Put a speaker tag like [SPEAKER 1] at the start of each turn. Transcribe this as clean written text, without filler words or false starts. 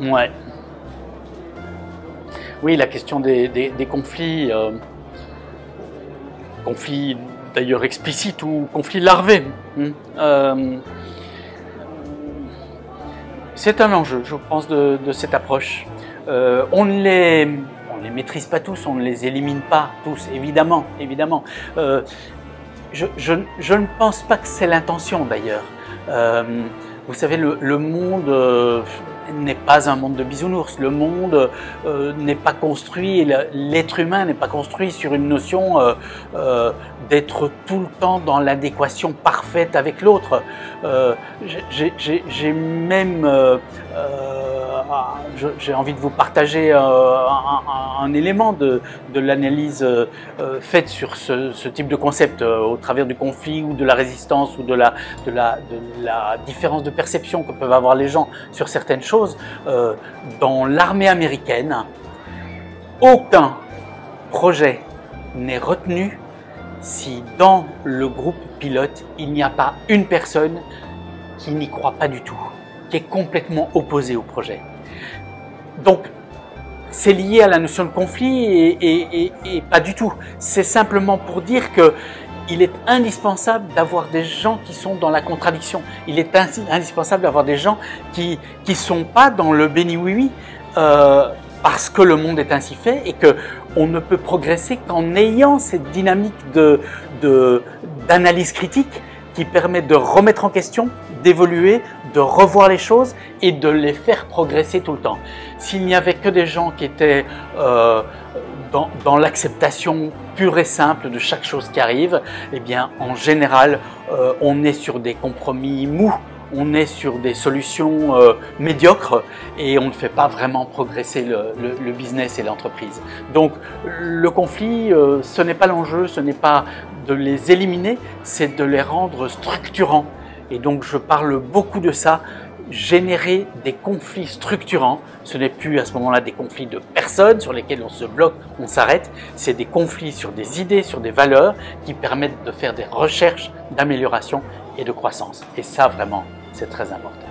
[SPEAKER 1] Ouais. Oui, la question des conflits, conflits d'ailleurs explicites ou conflits larvés, c'est un enjeu, je pense, de cette approche. On ne les maîtrise pas tous, on ne les élimine pas tous, évidemment, évidemment. Je ne pense pas que c'est l'intention d'ailleurs. Vous savez, le monde n'est pas un monde de bisounours. Le monde n'est pas construit, l'être humain n'est pas construit sur une notion d'être tout le temps dans l'adéquation parfaite avec l'autre. J'ai même j'ai envie de vous partager un élément de l'analyse faite sur ce type de concept au travers du conflit ou de la résistance ou de la différence de perception que peuvent avoir les gens sur certaines choses. Dans l'armée américaine, aucun projet n'est retenu si dans le groupe pilote, il n'y a pas une personne qui n'y croit pas du tout, qui est complètement opposée au projet. Donc, c'est lié à la notion de conflit et pas du tout. C'est simplement pour dire qu'il est indispensable d'avoir des gens qui sont dans la contradiction. Il est indispensable d'avoir des gens qui ne sont pas dans le béni oui-oui parce que le monde est ainsi fait et qu'on ne peut progresser qu'en ayant cette dynamique d'analyse critique qui permet de remettre en question, d'évoluer, de revoir les choses et de les faire progresser tout le temps. S'il n'y avait que des gens qui étaient dans l'acceptation pure et simple de chaque chose qui arrive, eh bien, en général, on est sur des compromis mous, on est sur des solutions médiocres et on ne fait pas vraiment progresser le business et l'entreprise. Donc, le conflit, ce n'est pas l'enjeu, ce n'est pas de les éliminer, c'est de les rendre structurants. Et donc, je parle beaucoup de ça. Générer des conflits structurants, ce n'est plus à ce moment-là des conflits de personnes sur lesquels on se bloque, on s'arrête, c'est des conflits sur des idées, sur des valeurs qui permettent de faire des recherches d'amélioration et de croissance. Et ça, vraiment, c'est très important.